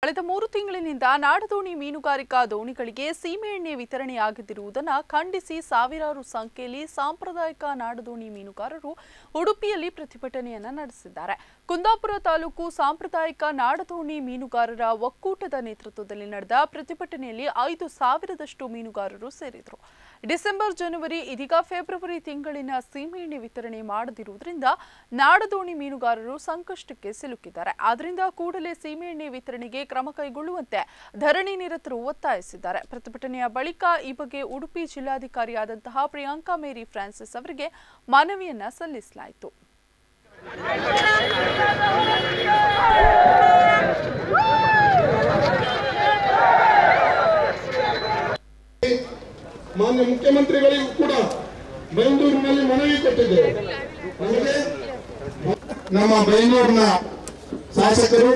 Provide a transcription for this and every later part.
ಕಳೆದ 3 ತಿಂಗಳಿನಿಂದ ನಾಡದೋಣಿ ಮೀನುಗಾರಿಕಾ ದೋಣಿಗಳಿಗೆ ಸೀಮೆಎಣ್ಣೆ ವಿತರಣೆಯಾಗದಿರುವುದನ್ನು ಖಂಡಿಸಿ ಸಾವಿರಾರು ಸಂಖ್ಯೆಯಲ್ಲಿ ಸಾಂಪ್ರದಾಯಿಕ ನಾಡದೋಣಿ ಮೀನುಗಾರರು ಉಡುಪಿಯಲ್ಲಿ ಪ್ರತಿಭಟನೆಯನ್ನು ನಡೆಸಿದ್ದಾರೆ. ಕುಂದಾಪುರ ತಾಲೂಕು ಸಾಂಪ್ರದಾಯಿಕ ನಾಡದೋಣಿ ಮೀನುಗಾರರ ಒಕ್ಕೂಟದ ನೇತೃತ್ವದಲ್ಲಿ ನಡೆದ ಪ್ರತಿಭಟನೆಯಲ್ಲಿ 5,000ದಷ್ಟು ಮೀನುಗಾರರು ಸೇರಿದರು. ಡಿಸೆಂಬರ್, ಜನವರಿ, ಇದೀಗ ಫೆಬ್ರವರಿ ತಿಂಗಳಿನ ಸೀಮೆಎಣ್ಣೆ ವಿತರಣೆ ಮಾಡದಿರುವುದರಿಂದ ನಾಡದೋಣಿ ಮೀನುಗಾರರು ಸಂಕಷ್ಟಕ್ಕೆ ಸಿಲುಕಿದ್ದಾರೆ. ಆದ್ದರಿಂದ ಕೂಡಲೇ ಸೀಮೆಎಣ್ಣೆ ವಿತರಣೆಗೆ ಕ್ರಮ ಕೈಗೊಳ್ಳುವಂತೆ ಧರಣಿ ನಿರತರು ಒತ್ತಾಯಿಸಿದ್ದಾರೆ. ಪ್ರತಿಭಟನೆಯ ಬಳಿಕ ಈ ಬಗ್ಗೆ ಉಡುಪಿ ಜಿಲ್ಲಾಧಿಕಾರಿಯಾದಂತಹ ಪ್ರಿಯಾಂಕಾ ಮೇರಿ ಫ್ರಾನ್ಸಿಸ್ ಅವರಿಗೆ ಮನವಿಯನ್ನ ಸಲ್ಲಿಸಲಾಯಿತು. ಮಾನ್ಯ ಮುಖ್ಯಮಂತ್ರಿಗಳಿಗೂ ಕೂಡ ಬೈಂದೂರಿನಲ್ಲಿ ಮನವಿ ಕೊಟ್ಟಿದ್ದೇವೆ. ನಮ್ಮ ಬೈಂದೂರಿನ ಶಾಸಕರು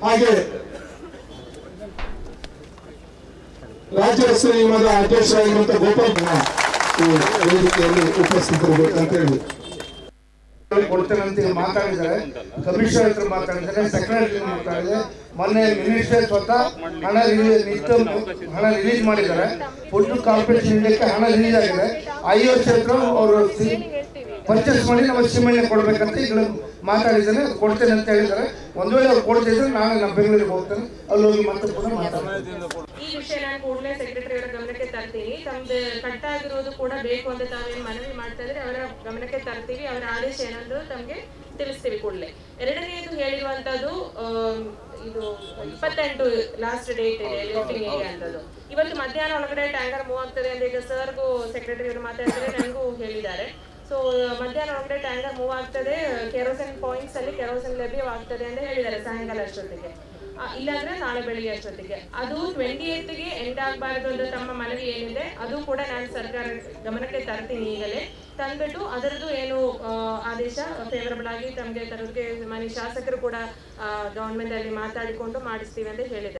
ಹಾಗೆ ರಾಜ್ಯ ರಸ್ತೆ ನಿಗಮದ ಅಧ್ಯಕ್ಷರಾಗಿರುವಂತಹ ಗೋಪಾಲ್ ವೇದಿಕೆಯಲ್ಲಿ ಉಪಸ್ಥಿತರಿರಬೇಕಂತ ಹೇಳಿ ಕೊಡ್ತೇನೆ ಅಂತ ಮಾತಾಡಿದ್ದಾರೆ. ಕಮಿಷನರ್ ಮಾತಾಡಿದ್ದಾರೆ, ಸೆಕ್ರೆಟರಿ ಮಾತಾಡಿದ್ದಾರೆ. ಮೊನ್ನೆ ಮಿನಿಸ್ಟರ್ ಸ್ವತಃ ಹಣ ರಿಲೀಸ್ ಮಾಡಿದ್ದಾರೆ. ಫುಡ್ ಕಾರ್ಪೊರೇಷನ್ ಇಂಡಿಯಾಕ್ಕೆ ಹಣ ರಿಲೀಸ್ ಆಗಿದೆ. 5 ವರ್ಷ ಅವರು ಪರ್ಚೇಸ್ ಮಾಡಿ ನಮ್ಮ ಸೀಮೆಎಣ್ಣೆ ಕೊಡ್ಬೇಕಂತ ಈಗ ಮಾತಾಡಿದ್ದಾರೆ. ಕೊಡ್ತೇನೆ ಅಂತ ಹೇಳಿದ್ದಾರೆ. ಒಂದು ವೇಳೆ ಅವ್ರು ಕೊಡ್ತಿದ್ರೆ ನಾನು ನಮ್ಮ ಬೆಂಗಳೂರಿಗೆ ಹೋಗ್ತೇನೆ, ಅಲ್ಲಿ ಹೋಗಿ ಮತ್ತೆ ಪುನಃ ಮಾತಾಡ್ತೀನಿ. ಈ ವಿಷಯ ನಾನು ಕೂಡಲೇ ಸೆಕ್ರೆಟರಿ ಅವರ ಗಮನಕ್ಕೆ ತರ್ತೀನಿ. ತಮ್ದು ಕಟ್ಟಾಗಿರೋದು ಕೂಡ ಬೇಕು ಅಂತ ತಾವೇನು ಮನವಿ ಮಾಡ್ತಾ ಇದ್ರೆ ಅವರ ಗಮನಕ್ಕೆ ತರ್ತೀವಿ. ಅವರ ಆದೇಶ ಏನಂದ್ರು ತಮಗೆ ತಿಳಿಸ್ತೀವಿ ಕೂಡಲೇ. ಎರಡನೆಯದು ಹೇಳಿರುವಂತದ್ದು ಇದು 28 ಲಾಸ್ಟ್ ಡೇಟ್ ಇದೆ ಲಿಫ್ಟಿಂಗ್ ಅಂತದ್ದು. ಇವತ್ತು ಮಧ್ಯಾಹ್ನ ಒಳಗಡೆ ಟ್ಯಾಂಕರ್ ಮೂವ್ ಆಗ್ತದೆ ಅಂತ ಈಗ ಸರ್ಗೂ ಸೆಕ್ರೆಟರಿ ಅವರು ಮಾತಾಡ್ತಾರೆ, ನನಗೂ ಹೇಳಿದ್ದಾರೆ. ಸೊ ಮಧ್ಯಾಹ್ನ ಒಳಗಡೆ ಟ್ಯಾಂಕರ್ ಮೂವ್ ಆಗ್ತದೆ, ಕೆರೋಸಿನ್ ಪಾಯಿಂಟ್ಸ್ ಅಲ್ಲಿ ಕೆರೋಸಿನ್ ಲಭ್ಯವಾಗ್ತದೆ ಅಂತ ಹೇಳಿದ್ದಾರೆ ಸಾಯಂಕಾಲ ಅಷ್ಟೊತ್ತಿಗೆ, ಇಲ್ಲಾಂದ್ರೆ ನಾಳೆ ಬೆಳಿಗ್ಗೆ ಅಷ್ಟೊತ್ತಿಗೆ. ಅದು 28ಗೆ ಎಂಡ್ ಆಗಬಾರದು ಅಂತ ತಮ್ಮ ಮನವಿ ಏನಿದೆ ಅದು ಕೂಡ ನಾನು ಸರ್ಕಾರ ಗಮನಕ್ಕೆ ತರ್ತೀನಿ. ಈಗಲೇ ತಂದ್ಬಿಟ್ಟು ಅದರದ್ದು ಏನು ಆದೇಶ ಫೇವರಬಲ್ ಆಗಿ ತಮಗೆ ತರೋದಕ್ಕೆ ಮನೆ ಶಾಸಕರು ಕೂಡ ಗವರ್ಮೆಂಟ್ ಅಲ್ಲಿ ಮಾತಾಡಿಕೊಂಡು ಮಾಡಿಸ್ತೀವಿ ಅಂತ ಹೇಳಿದ್ದಾರೆ.